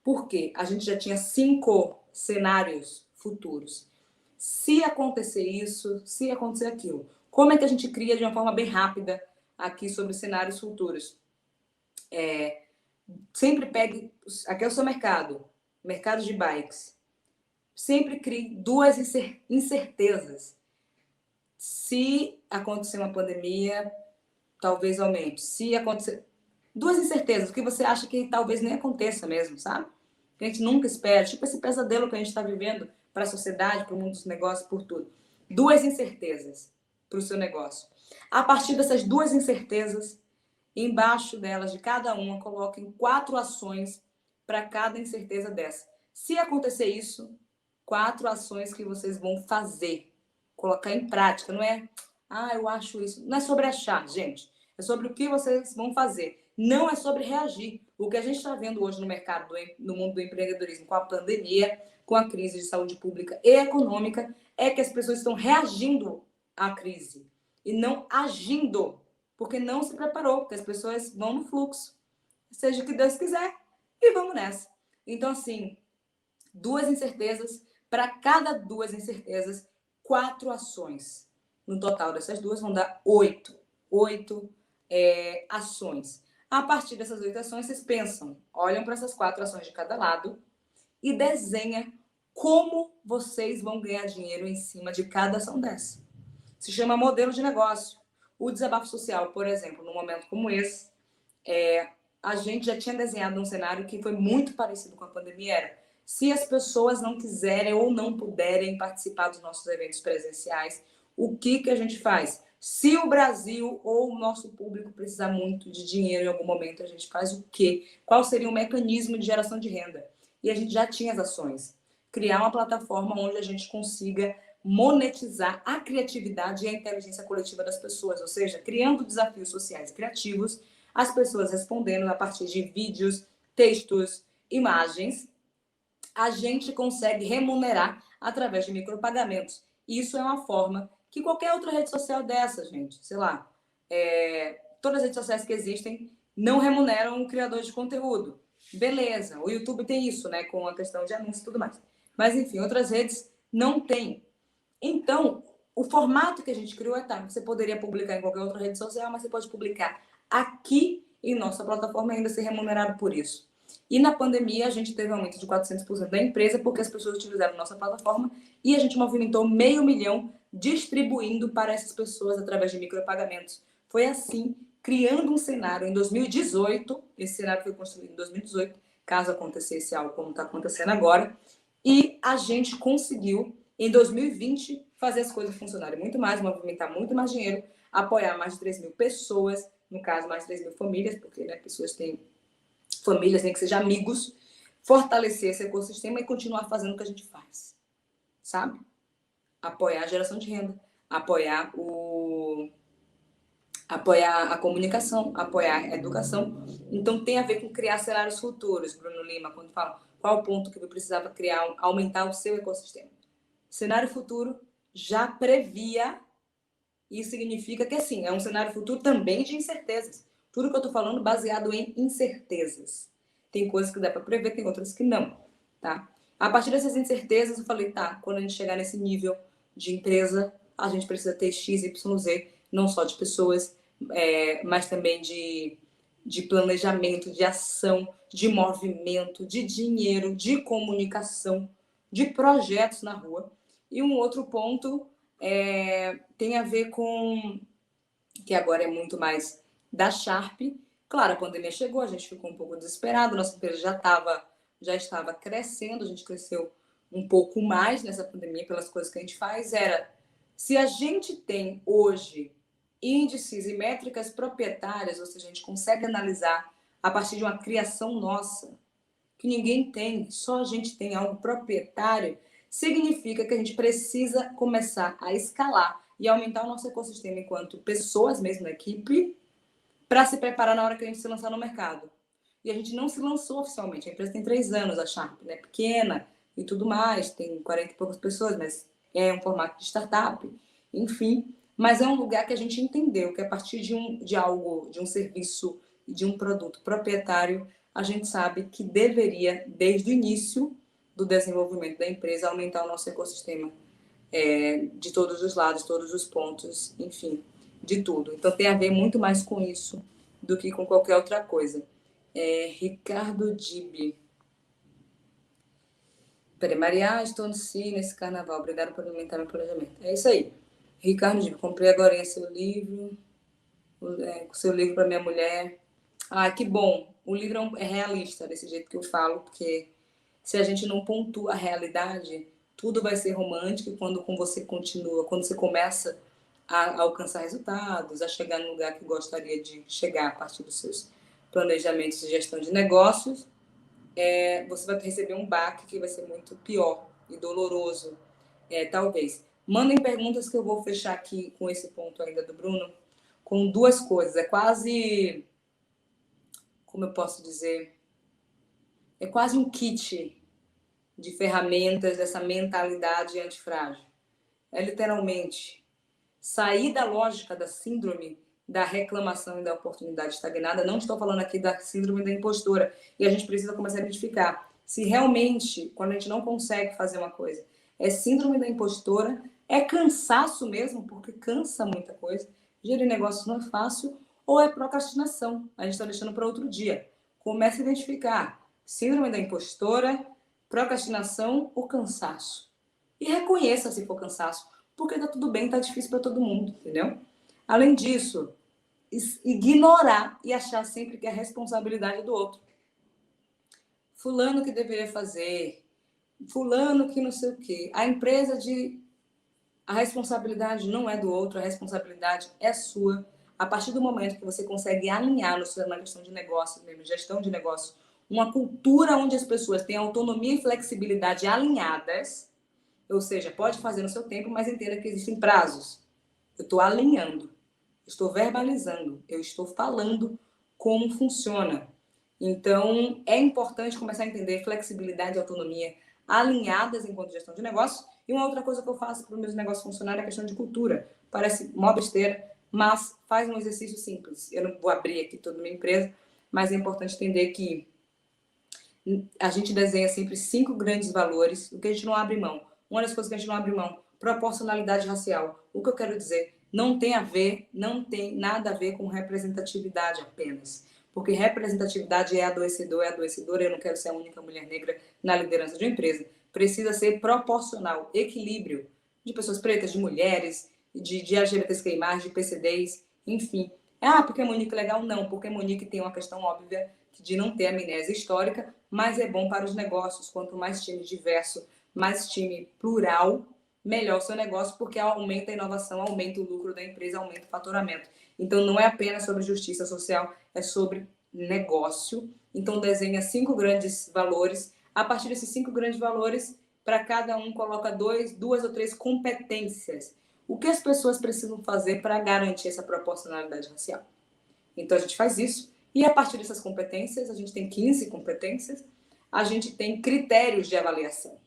Por quê? A gente já tinha 5 cenários futuros. Se acontecer isso, se acontecer aquilo, como é que a gente cria de uma forma bem rápida aqui sobre cenários futuros? Sempre pegue, aqui é o seu mercado de bikes. Sempre crie 2 incertezas. Se acontecer uma pandemia, talvez aumente. Se acontecer 2 incertezas, que você acha que talvez nem aconteça mesmo, sabe? Que a gente nunca espera, tipo esse pesadelo que a gente está vivendo para a sociedade, para o mundo dos negócios, por tudo. 2 incertezas para o seu negócio. A partir dessas 2 incertezas, embaixo delas, de cada uma, coloquem 4 ações para cada incerteza dessa. Se acontecer isso, 4 ações que vocês vão fazer, colocar em prática. Não é, eu acho isso. Não é sobre achar, gente. É sobre o que vocês vão fazer. Não é sobre reagir. O que a gente está vendo hoje no mercado, no mundo do empreendedorismo, com a pandemia, com a crise de saúde pública e econômica, é que as pessoas estão reagindo à crise. e não agindo, porque não se preparou, porque as pessoas vão no fluxo, seja o que Deus quiser, e vamos nessa. Então, assim, 2 incertezas, para cada 2 incertezas, 4 ações. No total dessas 2 vão dar 8. 8 ações. A partir dessas 8 ações, vocês pensam, olham para essas 4 ações de cada lado e desenha como vocês vão ganhar dinheiro em cima de cada ação dessa. Se chama modelo de negócio. O desabafo social, por exemplo, num momento como esse, a gente já tinha desenhado um cenário que foi muito parecido com a pandemia. Era, se as pessoas não quiserem ou não puderem participar dos nossos eventos presenciais, o que a gente faz? Se o Brasil ou o nosso público precisar muito de dinheiro em algum momento, a gente faz o quê? Qual seria o mecanismo de geração de renda? E a gente já tinha as ações. Criar uma plataforma onde a gente consiga monetizar a criatividade e a inteligência coletiva das pessoas, ou seja, criando desafios sociais e criativos, as pessoas respondendo a partir de vídeos, textos, imagens, a gente consegue remunerar através de micropagamentos. Isso é uma forma que qualquer outra rede social dessa, gente, sei lá, todas as redes sociais que existem não remuneram o criador de conteúdo. Beleza, o YouTube tem isso, né, com a questão de anúncio e tudo mais. Mas, enfim, outras redes não têm. Então, o formato que a gente criou você poderia publicar em qualquer outra rede social, mas você pode publicar aqui em nossa plataforma e ainda ser remunerado por isso. E na pandemia, a gente teve um aumento de 400% da empresa, porque as pessoas utilizaram nossa plataforma e a gente movimentou 500 mil distribuindo para essas pessoas através de micropagamentos. Foi assim, criando um cenário em 2018, esse cenário foi construído em 2018, caso acontecesse algo como está acontecendo agora, e a gente conseguiu, em 2020, fazer as coisas funcionarem muito mais, movimentar muito mais dinheiro, apoiar mais de 3 mil pessoas, no caso, mais de 3 mil famílias, porque né, pessoas têm famílias, nem que sejam amigos, fortalecer esse ecossistema e continuar fazendo o que a gente faz, sabe? Apoiar a geração de renda, apoiar a comunicação, apoiar a educação. Então, tem a ver com criar cenários futuros, Bruno Lima, quando fala qual o ponto que eu precisava criar, aumentar o seu ecossistema. Cenário futuro já previa, isso significa que, assim, é um cenário futuro também de incertezas. Tudo que eu estou falando baseado em incertezas. Tem coisas que dá para prever, tem outras que não, tá? A partir dessas incertezas, eu falei, tá, quando a gente chegar nesse nível de empresa, a gente precisa ter X, Y, Z, não só de pessoas, mas também de planejamento, de ação, de movimento, de dinheiro, de comunicação, de projetos na rua. E um outro ponto tem a ver com, que agora é muito mais da Sharp. Claro, a pandemia chegou, a gente ficou um pouco desesperado, nossa empresa já estava crescendo, a gente cresceu um pouco mais nessa pandemia pelas coisas que a gente faz. Se a gente tem hoje índices e métricas proprietárias, ou seja, a gente consegue analisar a partir de uma criação nossa, que ninguém tem, só a gente tem algo proprietário, significa que a gente precisa começar a escalar e aumentar o nosso ecossistema enquanto pessoas mesmo na equipe, para se preparar na hora que a gente se lançar no mercado. E a gente não se lançou oficialmente. A empresa tem 3 anos, a Sharp, né? Pequena e tudo mais, tem 40 e poucas pessoas, mas é um formato de startup, enfim. Mas é um lugar que a gente entendeu que a partir de algo, de um serviço, de um produto proprietário, a gente sabe que deveria, desde o início do desenvolvimento da empresa, aumentar o nosso ecossistema de todos os lados, todos os pontos, enfim, de tudo. Então tem a ver muito mais com isso do que com qualquer outra coisa. Ricardo Dibi. Peraí, Maria, estou no Si nesse carnaval. Obrigada por alimentar meu planejamento. É isso aí. Ricardo Dibi, comprei agora seu livro, o seu livro para minha mulher. Ah, que bom. O livro é realista, desse jeito que eu falo, porque se a gente não pontua a realidade, tudo vai ser romântico quando você continua, quando você começa a alcançar resultados, a chegar no lugar que gostaria de chegar a partir dos seus planejamentos de gestão de negócios, você vai receber um baque que vai ser muito pior e doloroso, talvez. Mandem perguntas que eu vou fechar aqui com esse ponto ainda do Bruno, com 2 coisas. É quase, como eu posso dizer, é quase um kit de ferramentas dessa mentalidade antifrágil. É literalmente sair da lógica da síndrome da reclamação e da oportunidade estagnada. Não estou falando aqui da síndrome da impostora. E a gente precisa começar a identificar se realmente, quando a gente não consegue fazer uma coisa, é síndrome da impostora, é cansaço mesmo, porque cansa muita coisa. Gerir negócios não é fácil, ou é procrastinação. A gente está deixando para outro dia. Comece a identificar síndrome da impostora, procrastinação ou cansaço. E reconheça se for cansaço, porque tá tudo bem, tá difícil para todo mundo, entendeu? Além disso, ignorar e achar sempre que é responsabilidade do outro. Fulano que deveria fazer, fulano que não sei o quê. A responsabilidade não é do outro, a responsabilidade é sua. A partir do momento que você consegue alinhar na questão de negócio, mesmo, gestão de negócio, uma cultura onde as pessoas têm autonomia e flexibilidade alinhadas, ou seja, pode fazer no seu tempo, mas entenda que existem prazos. Eu estou alinhando, estou verbalizando, eu estou falando como funciona. Então, é importante começar a entender flexibilidade e autonomia alinhadas enquanto gestão de negócio. E uma outra coisa que eu faço para os meus negócios funcionarem é a questão de cultura. Parece uma besteira, mas faz um exercício simples. Eu não vou abrir aqui toda a minha empresa, mas é importante entender que a gente desenha sempre 5 grandes valores, o que a gente não abre mão. Uma das coisas que a gente não abre mão, proporcionalidade racial. O que eu quero dizer? Não tem nada a ver com representatividade apenas. Porque representatividade é adoecedora, eu não quero ser a única mulher negra na liderança de uma empresa. Precisa ser proporcional, equilíbrio de pessoas pretas, de mulheres, de LGBTQI+, de PCDs, enfim. Ah, porque a Monique é legal? Não, porque a Monique tem uma questão óbvia de não ter amnésia histórica, mas é bom para os negócios. Quanto mais time diverso, mais time plural, melhor o seu negócio, porque aumenta a inovação, aumenta o lucro da empresa, aumenta o faturamento. Então, não é apenas sobre justiça social, é sobre negócio. Então, desenha 5 grandes valores. A partir desses 5 grandes valores, para cada um, coloca 2 ou 3 competências. O que as pessoas precisam fazer para garantir essa proporcionalidade racial? Então, a gente faz isso. E a partir dessas competências, a gente tem 15 competências, a gente tem critérios de avaliação.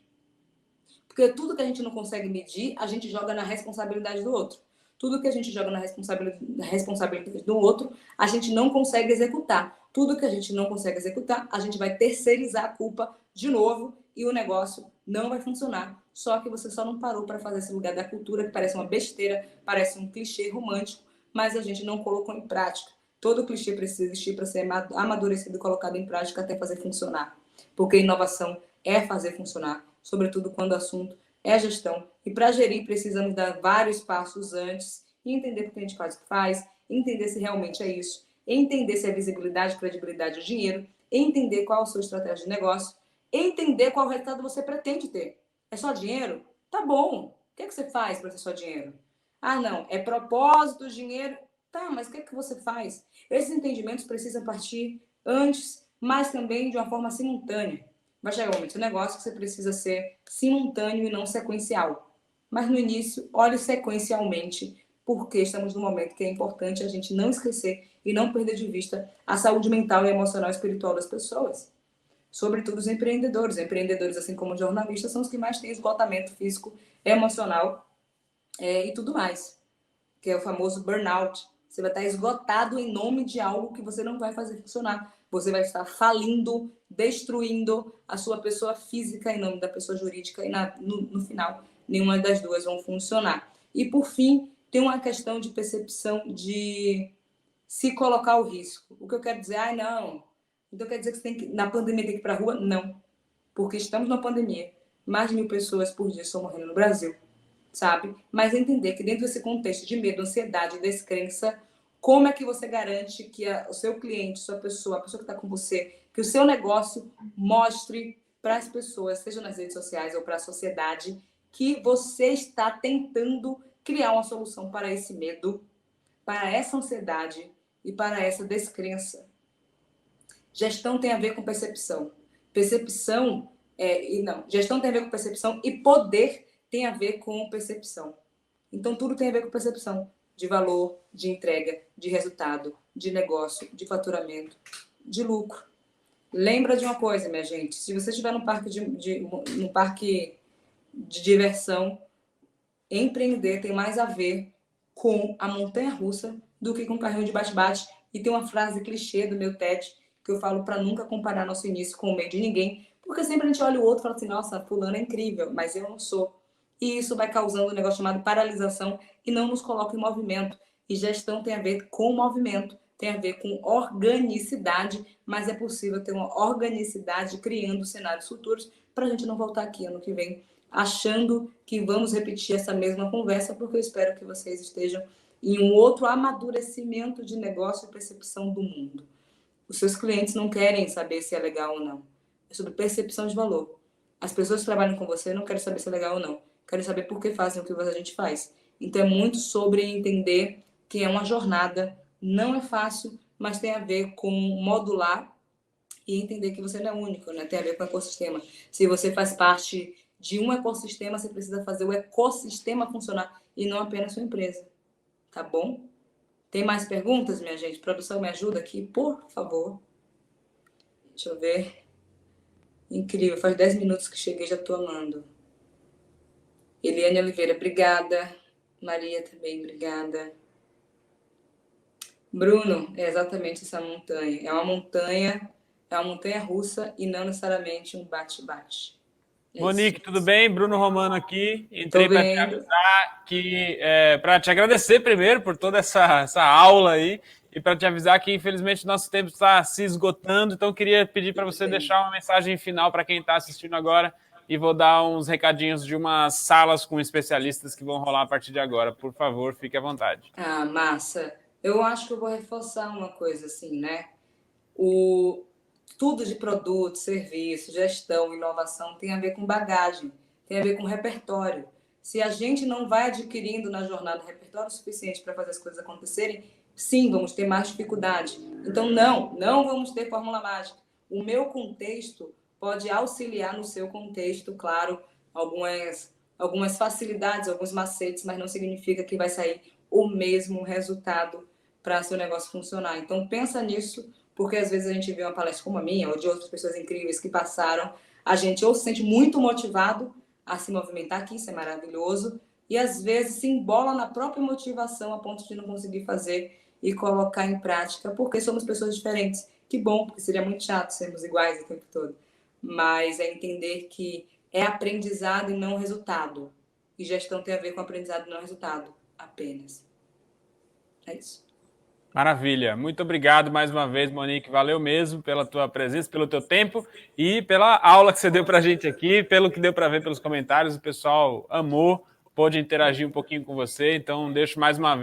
Porque tudo que a gente não consegue medir, a gente joga na responsabilidade do outro. Tudo que a gente joga na responsabilidade do outro, a gente não consegue executar. Tudo que a gente não consegue executar, a gente vai terceirizar a culpa de novo e o negócio não vai funcionar. Só que você só não parou para fazer esse lugar da cultura, que parece uma besteira, parece um clichê romântico, mas a gente não colocou em prática. Todo clichê precisa existir para ser amadurecido e colocado em prática até fazer funcionar. Porque inovação é fazer funcionar, sobretudo quando o assunto é gestão. E para gerir, precisamos dar vários passos antes e entender por que a gente faz o que faz, entender se realmente é isso, entender se é visibilidade, credibilidade ou dinheiro, entender qual a sua estratégia de negócio, entender qual resultado você pretende ter. É só dinheiro? Tá bom. O que é que você faz para ter só dinheiro? Ah, não. É propósito, dinheiro. Tá, mas o que é que você faz? Esses entendimentos precisam partir antes, mas também de uma forma simultânea. Vai chegar um momento do negócio que você precisa ser simultâneo e não sequencial. Mas no início, olhe sequencialmente, porque estamos num momento que é importante a gente não esquecer e não perder de vista a saúde mental e emocional e espiritual das pessoas. Sobretudo os empreendedores. Empreendedores, assim como jornalistas, são os que mais têm esgotamento físico, emocional e tudo mais, que é o famoso burnout. Você vai estar esgotado em nome de algo que você não vai fazer funcionar. Você vai estar falindo, destruindo a sua pessoa física em nome da pessoa jurídica e no final nenhuma das duas vão funcionar. E por fim, tem uma questão de percepção de se colocar o risco. O que eu quero dizer, não. Então quer dizer que você tem que, na pandemia, tem que ir para a rua? Não. Porque estamos na pandemia. Mais de 1.000 pessoas por dia estão morrendo no Brasil, sabe? Mas entender que dentro desse contexto de medo, ansiedade, descrença, como é que você garante que o seu cliente, sua pessoa, a pessoa que está com você, que o seu negócio mostre para as pessoas, seja nas redes sociais ou para a sociedade, que você está tentando criar uma solução para esse medo, para essa ansiedade e para essa descrença. Gestão tem a ver com percepção. Gestão tem a ver com percepção e poder tem a ver com percepção. Então, tudo tem a ver com percepção de valor, de entrega, de resultado, de negócio, de faturamento, de lucro. Lembra de uma coisa, minha gente. Se você estiver num parque de diversão, empreender tem mais a ver com a montanha-russa do que com o carrinho de bate-bate. E tem uma frase clichê do meu TED que eu falo para nunca comparar nosso início com o meio de ninguém, porque sempre a gente olha o outro e fala assim, nossa, fulano é incrível, mas eu não sou. E isso vai causando um negócio chamado paralisação e não nos coloca em movimento. E gestão tem a ver com movimento, tem a ver com organicidade, mas é possível ter uma organicidade criando cenários futuros para a gente não voltar aqui ano que vem achando que vamos repetir essa mesma conversa, porque eu espero que vocês estejam em um outro amadurecimento de negócio e percepção do mundo. Os seus clientes não querem saber se é legal ou não. É sobre percepção de valor. As pessoas que trabalham com você não querem saber se é legal ou não. Querem saber por que fazem o que a gente faz. Então é muito sobre entender que é uma jornada, não é fácil, mas tem a ver com modular e entender que você não é único, né? Tem a ver com o ecossistema. Se você faz parte de um ecossistema, você precisa fazer o ecossistema funcionar e não apenas sua empresa. Tá bom? Tem mais perguntas, minha gente? Produção, me ajuda aqui, por favor. Deixa eu ver. Incrível, faz 10 minutos que cheguei, já tô amando. Eliane Oliveira, obrigada. Maria também, obrigada. Bruno, é exatamente essa montanha. É uma montanha russa e não necessariamente um bate-bate. É Monique, isso. tudo bem? Bruno Romano aqui. Tô Entrei para te vendo. avisar para te agradecer primeiro por toda essa aula aí e para te avisar que infelizmente nosso tempo está se esgotando. Então queria pedir para você deixar uma mensagem final para quem está assistindo agora e vou dar uns recadinhos de umas salas com especialistas que vão rolar a partir de agora. Por favor, fique à vontade. Ah, massa. Eu acho que eu vou reforçar uma coisa assim, né? O tudo de produto, serviço, gestão, inovação tem a ver com bagagem, tem a ver com repertório. Se a gente não vai adquirindo na jornada repertório suficiente para fazer as coisas acontecerem, sim, vamos ter mais dificuldade. Então, não vamos ter fórmula mágica. O meu contexto pode auxiliar no seu contexto, claro, algumas facilidades, alguns macetes, mas não significa que vai sair o mesmo resultado para seu negócio funcionar. Então, pensa nisso, porque às vezes a gente vê uma palestra como a minha ou de outras pessoas incríveis que passaram, a gente ou se sente muito motivado a se movimentar, que isso é maravilhoso, e às vezes se embola na própria motivação a ponto de não conseguir fazer e colocar em prática, porque somos pessoas diferentes. Que bom, porque seria muito chato sermos iguais o tempo todo. Mas é entender que é aprendizado e não resultado. E gestão tem a ver com aprendizado e não resultado, apenas. É isso. Maravilha. Muito obrigado mais uma vez, Monique. Valeu mesmo pela tua presença, pelo teu tempo e pela aula que você deu para a gente aqui, pelo que deu para ver pelos comentários. O pessoal amou, pôde interagir um pouquinho com você. Então, deixo mais uma vez